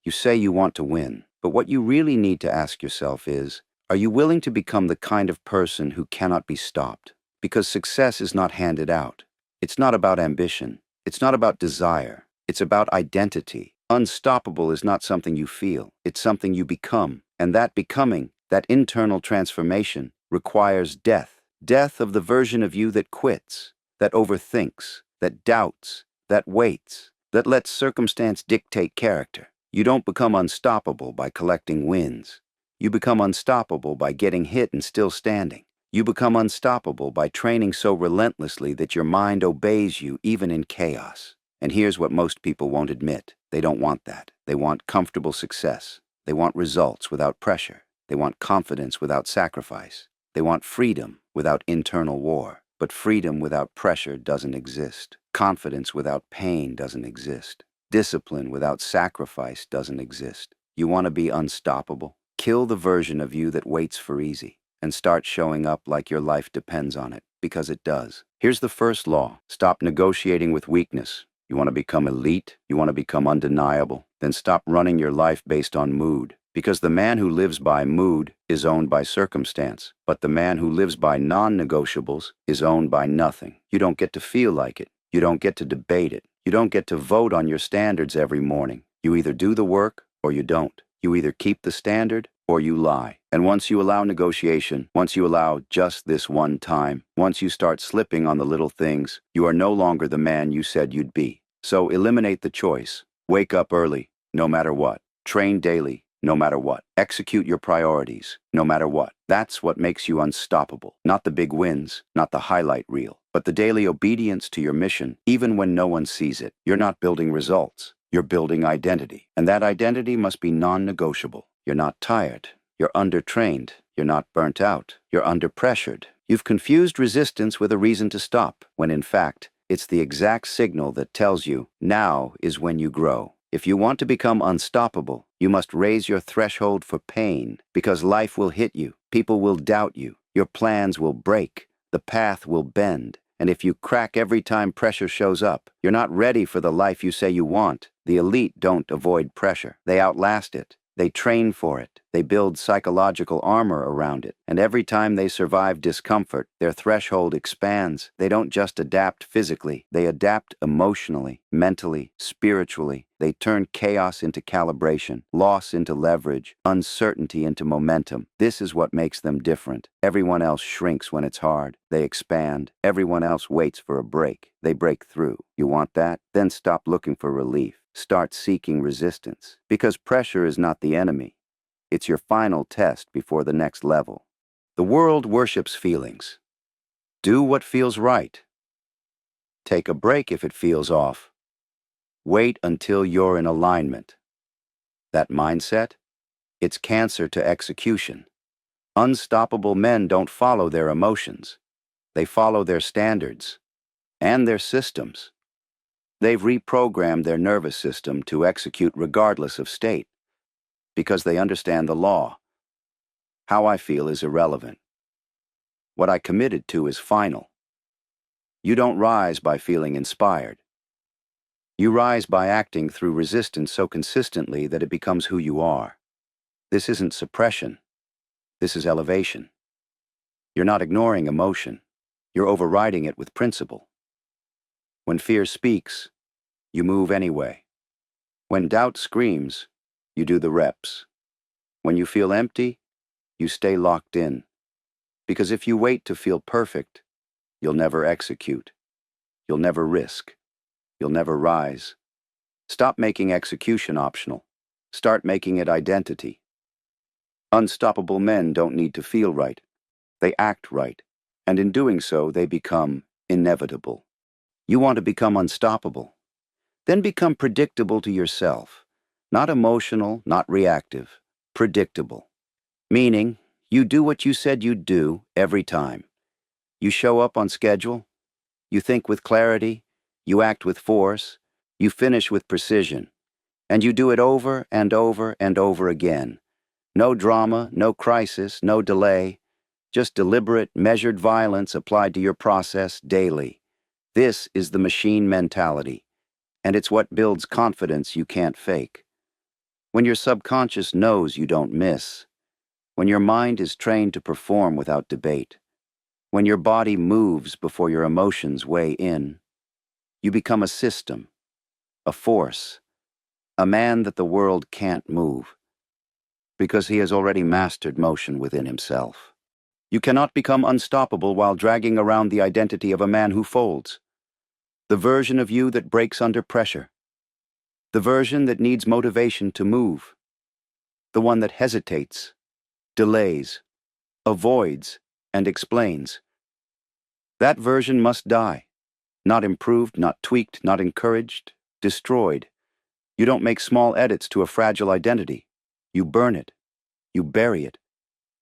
You say you want to win, but what you really need to ask yourself is, are you willing to become the kind of person who cannot be stopped? Because success is not handed out. It's not about ambition. It's not about desire. It's about identity. Unstoppable is not something you feel. It's something you become. And that becoming, that internal transformation, requires death. Death of the version of you that quits, that overthinks, that doubts, that waits, that lets circumstance dictate character. You don't become unstoppable by collecting wins. You become unstoppable by getting hit and still standing. You become unstoppable by training so relentlessly that your mind obeys you even in chaos. And here's what most people won't admit. They don't want that. They want comfortable success. They want results without pressure. They want confidence without sacrifice. They want freedom without internal war. But freedom without pressure doesn't exist. Confidence without pain doesn't exist. Discipline without sacrifice doesn't exist. You want to be unstoppable? Kill the version of you that waits for easy and start showing up like your life depends on it, because it does. Here's the first law. Stop negotiating with weakness. You want to become elite? You want to become undeniable? Then stop running your life based on mood. Because the man who lives by mood is owned by circumstance, but the man who lives by non-negotiables is owned by nothing. You don't get to feel like it. You don't get to debate it. You don't get to vote on your standards every morning. You either do the work or you don't. You either keep the standard or you lie. And once you allow negotiation, once you allow just this one time, once you start slipping on the little things, you are no longer the man you said you'd be. So eliminate the choice. Wake up early, no matter what. Train daily, no matter what. Execute your priorities, no matter what. That's what makes you unstoppable. Not the big wins, not the highlight reel, but the daily obedience to your mission, even when no one sees it. You're not building results. You're building identity. And that identity must be non-negotiable. You're not tired. You're undertrained. You're not burnt out. You're under-pressured. You've confused resistance with a reason to stop, when in fact, it's the exact signal that tells you, now is when you grow. If you want to become unstoppable, you must raise your threshold for pain, because life will hit you, people will doubt you, your plans will break, the path will bend, and if you crack every time pressure shows up, you're not ready for the life you say you want. The elite don't avoid pressure. They outlast it. They train for it. They build psychological armor around it. And every time they survive discomfort, their threshold expands. They don't just adapt physically. They adapt emotionally, mentally, spiritually. They turn chaos into calibration, loss into leverage, uncertainty into momentum. This is what makes them different. Everyone else shrinks when it's hard. They expand. Everyone else waits for a break. They break through. You want that? Then stop looking for relief. Start seeking resistance. Because pressure is not the enemy. It's your final test before the next level. The world worships feelings. Do what feels right. Take a break if it feels off. Wait until you're in alignment. That mindset? It's cancer to execution. Unstoppable men don't follow their emotions. They follow their standards and their systems. They've reprogrammed their nervous system to execute regardless of state, because they understand the law. How I feel is irrelevant. What I committed to is final. You don't rise by feeling inspired. You rise by acting through resistance so consistently that it becomes who you are. This isn't suppression. This is elevation. You're not ignoring emotion. You're overriding it with principle. When fear speaks, you move anyway. When doubt screams, you do the reps. When you feel empty, you stay locked in. Because if you wait to feel perfect, you'll never execute. You'll never risk. You'll never rise. Stop making execution optional. Start making it identity. Unstoppable men don't need to feel right. They act right. And in doing so, they become inevitable. You want to become unstoppable? Then become predictable to yourself. Not emotional, not reactive. Predictable. Meaning, you do what you said you'd do every time. You show up on schedule. You think with clarity. You act with force. You finish with precision. And you do it over and over and over again. No drama, no crisis, no delay. Just deliberate, measured violence applied to your process daily. This is the machine mentality, and it's what builds confidence you can't fake. When your subconscious knows you don't miss. When your mind is trained to perform without debate. When your body moves before your emotions weigh in. You become a system, a force, a man that the world can't move, because he has already mastered motion within himself. You cannot become unstoppable while dragging around the identity of a man who folds, the version of you that breaks under pressure, the version that needs motivation to move, the one that hesitates, delays, avoids, and explains. That version must die, not improved, not tweaked, not encouraged, destroyed. You don't make small edits to a fragile identity. You burn it. You bury it.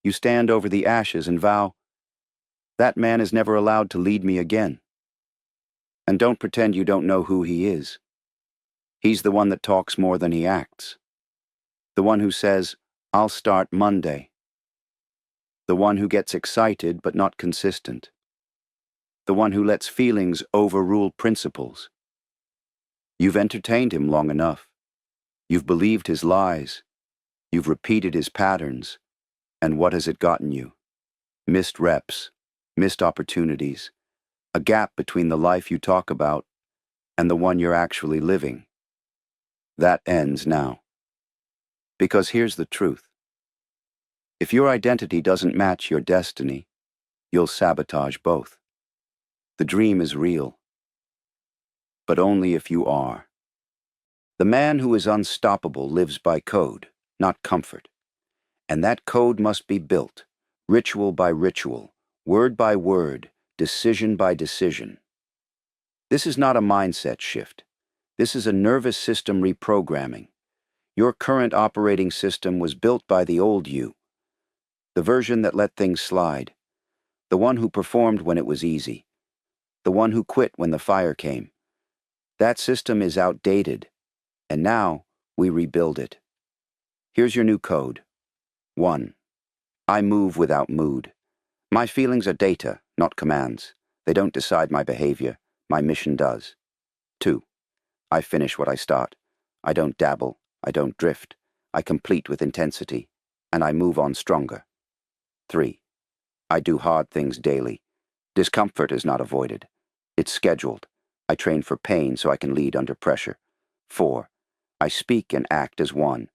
You stand over the ashes and vow, that man is never allowed to lead me again. And don't pretend you don't know who he is. He's the one that talks more than he acts. The one who says, I'll start Monday. The one who gets excited but not consistent. The one who lets feelings overrule principles. You've entertained him long enough. You've believed his lies. You've repeated his patterns. And what has it gotten you? Missed reps, missed opportunities, a gap between the life you talk about and the one you're actually living. That ends now. Because here's the truth. If your identity doesn't match your destiny, you'll sabotage both. The dream is real, but only if you are. The man who is unstoppable lives by code, not comfort. And that code must be built, ritual by ritual, word by word, decision by decision. This is not a mindset shift. This is a nervous system reprogramming. Your current operating system was built by the old you, the version that let things slide, the one who performed when it was easy, the one who quit when the fire came. That system is outdated, and now we rebuild it. Here's your new code. 1. I move without mood. My feelings are data, not commands. They don't decide my behavior. My mission does. 2. I finish what I start. I don't dabble. I don't drift. I complete with intensity, and I move on stronger. 3. I do hard things daily. Discomfort is not avoided. It's scheduled. I train for pain so I can lead under pressure. 4. I speak and act as one.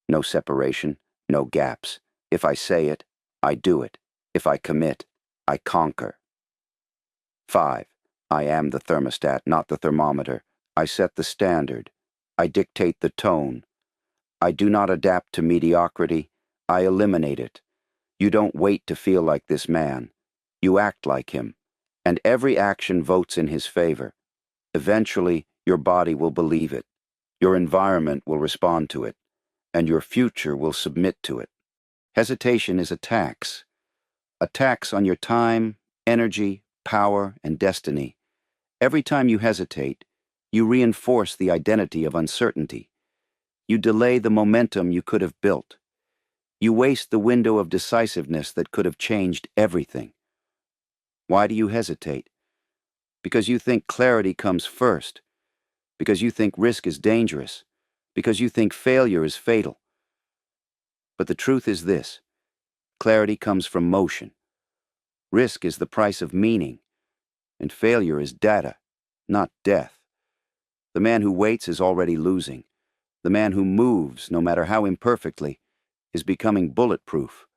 No separation, no gaps. If I say it, I do it. If I commit, I conquer. 5. I am the thermostat, not the thermometer. I set the standard. I dictate the tone. I do not adapt to mediocrity. I eliminate it. You don't wait to feel like this man. You act like him. And every action votes in his favor. Eventually, your body will believe it. Your environment will respond to it. And your future will submit to it. Hesitation is a tax on your time, energy, power, and destiny. Every time you hesitate, you reinforce the identity of uncertainty. You delay the momentum you could have built. You waste the window of decisiveness that could have changed everything. Why do you hesitate? Because you think clarity comes first. Because you think risk is dangerous. Because you think failure is fatal. But the truth is this: clarity comes from motion. Risk is the price of meaning, and failure is data, not death. The man who waits is already losing. The man who moves, no matter how imperfectly, is becoming bulletproof.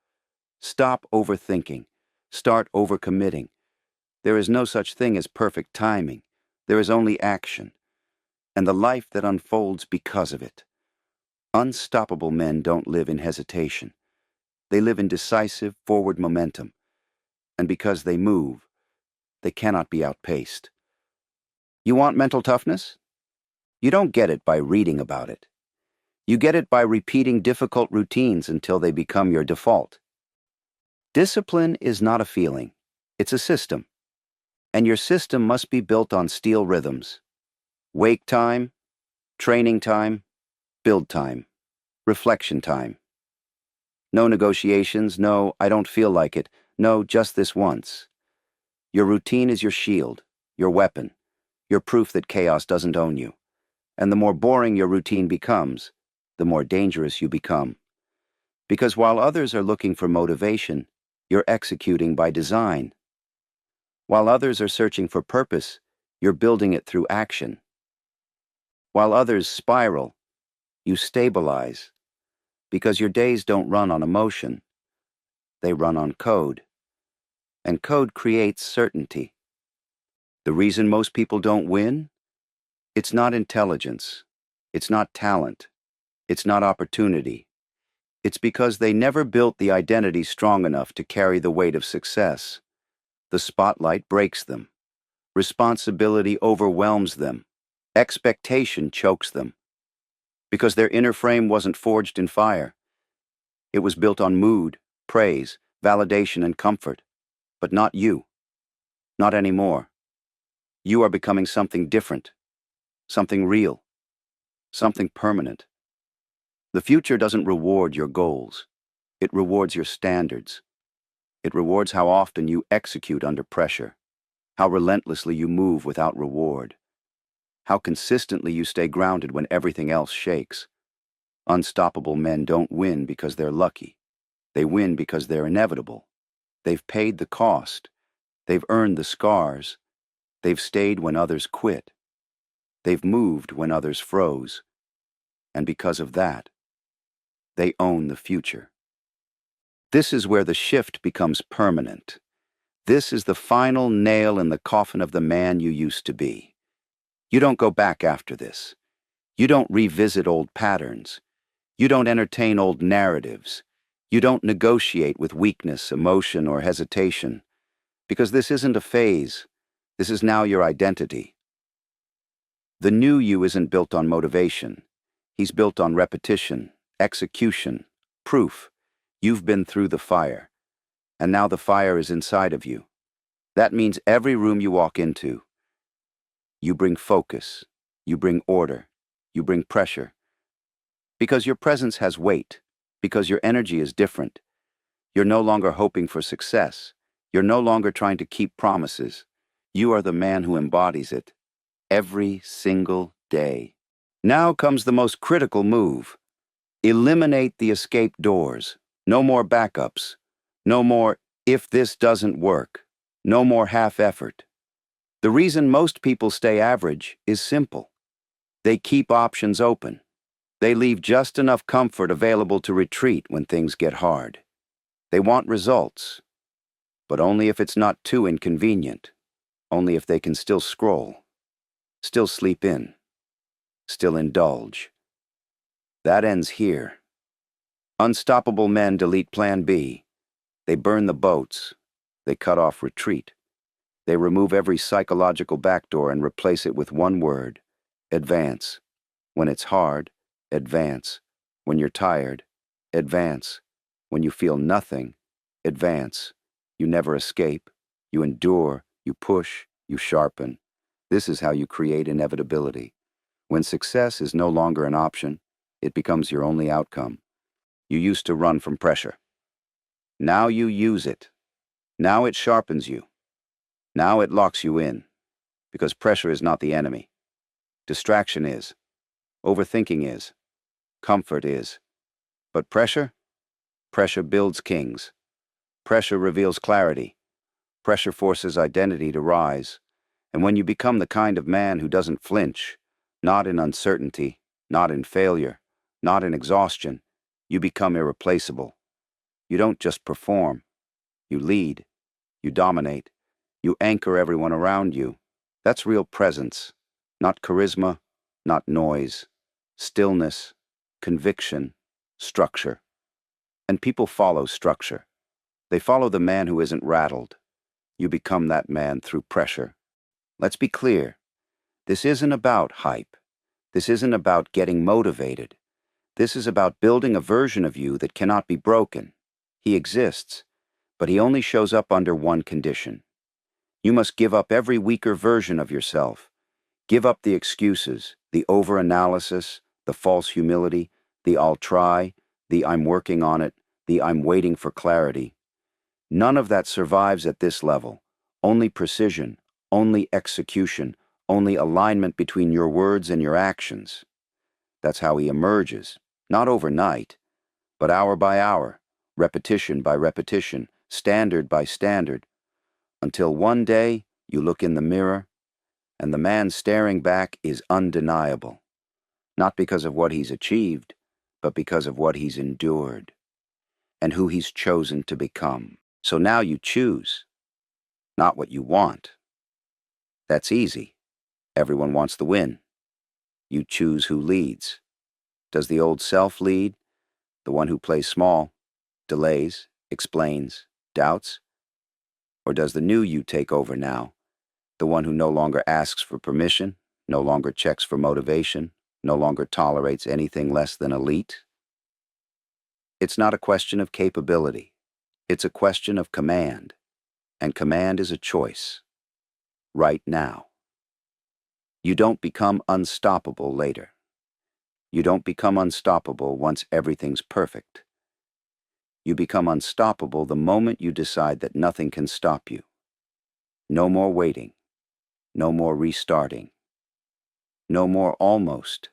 Stop overthinking. Start overcommitting. There is no such thing as perfect timing. There is only action, and the life that unfolds because of it. Unstoppable men don't live in hesitation. They live in decisive, forward momentum. And because they move, they cannot be outpaced. You want mental toughness? You don't get it by reading about it. You get it by repeating difficult routines until they become your default. Discipline is not a feeling. It's a system. And your system must be built on steel rhythms. Wake time, training time, build time, reflection time. No negotiations, no, I don't feel like it, no, just this once. Your routine is your shield, your weapon, your proof that chaos doesn't own you. And the more boring your routine becomes, the more dangerous you become. Because while others are looking for motivation, you're executing by design. While others are searching for purpose, you're building it through action. While others spiral, you stabilize. Because your days don't run on emotion, they run on code. And code creates certainty. The reason most people don't win? It's not intelligence. It's not talent. It's not opportunity. It's because they never built the identity strong enough to carry the weight of success. The spotlight breaks them. Responsibility overwhelms them. Expectation chokes them. Because their inner frame wasn't forged in fire. It was built on mood, praise, validation, and comfort. But not you. Not anymore. You are becoming something different. Something real. Something permanent. The future doesn't reward your goals. It rewards your standards. It rewards how often you execute under pressure, how relentlessly you move without reward, how consistently you stay grounded when everything else shakes. Unstoppable men don't win because they're lucky. They win because they're inevitable. They've paid the cost. They've earned the scars. They've stayed when others quit. They've moved when others froze. And because of that, they own the future. This is where the shift becomes permanent. This is the final nail in the coffin of the man you used to be. You don't go back after this. You don't revisit old patterns. You don't entertain old narratives. You don't negotiate with weakness, emotion, or hesitation. Because this isn't a phase. This is now your identity. The new you isn't built on motivation. He's built on repetition, execution, proof. You've been through the fire, and now the fire is inside of you. That means every room you walk into, you bring focus, you bring order, you bring pressure. Because your presence has weight, because your energy is different. You're no longer hoping for success. You're no longer trying to keep promises. You are the man who embodies it, every single day. Now comes the most critical move. Eliminate the escape doors. No more backups. No more, if this doesn't work. No more half effort. The reason most people stay average is simple. They keep options open. They leave just enough comfort available to retreat when things get hard. They want results, but only if it's not too inconvenient. Only if they can still scroll, still sleep in, still indulge. That ends here. Unstoppable men delete Plan B. They burn the boats. They cut off retreat. They remove every psychological backdoor and replace it with one word: advance. When it's hard, advance. When you're tired, advance. When you feel nothing, advance. You never escape. You endure. You push. You sharpen. This is how you create inevitability. When success is no longer an option, it becomes your only outcome. You used to run from pressure. Now you use it. Now it sharpens you. Now it locks you in. Because pressure is not the enemy. Distraction is. Overthinking is. Comfort is. But pressure? Pressure builds kings. Pressure reveals clarity. Pressure forces identity to rise. And when you become the kind of man who doesn't flinch, not in uncertainty, not in failure, not in exhaustion, you become irreplaceable. You don't just perform. You lead. You dominate. You anchor everyone around you. That's real presence. Not charisma, not noise. Stillness, conviction, structure. And people follow structure. They follow the man who isn't rattled. You become that man through pressure. Let's be clear. This isn't about hype. This isn't about getting motivated. This is about building a version of you that cannot be broken. He exists, but he only shows up under one condition. You must give up every weaker version of yourself. Give up the excuses, the over-analysis, the false humility, the I'll try, the I'm working on it, the I'm waiting for clarity. None of that survives at this level. Only precision, only execution, only alignment between your words and your actions. That's how he emerges. Not overnight, but hour by hour, repetition by repetition, standard by standard, until one day you look in the mirror and the man staring back is undeniable, not because of what he's achieved, but because of what he's endured and who he's chosen to become. So now you choose, not what you want. That's easy. Everyone wants the win. You choose who leads. Does the old self lead, the one who plays small, delays, explains, doubts? Or does the new you take over now, the one who no longer asks for permission, no longer checks for motivation, no longer tolerates anything less than elite? It's not a question of capability. It's a question of command. And command is a choice. Right now. You don't become unstoppable later. You don't become unstoppable once everything's perfect. You become unstoppable the moment you decide that nothing can stop you. No more waiting. No more restarting. No more almost.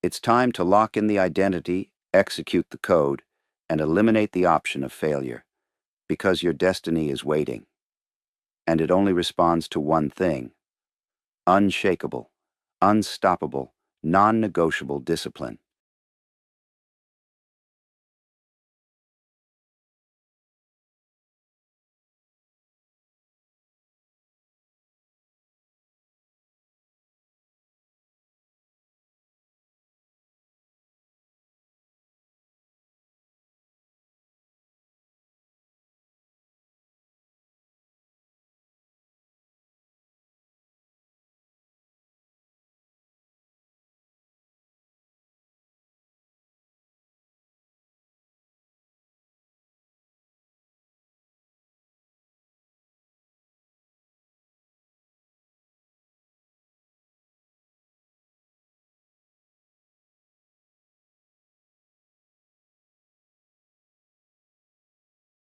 It's time to lock in the identity, execute the code, and eliminate the option of failure, because your destiny is waiting. And it only responds to one thing: unshakable, unstoppable, non-negotiable discipline.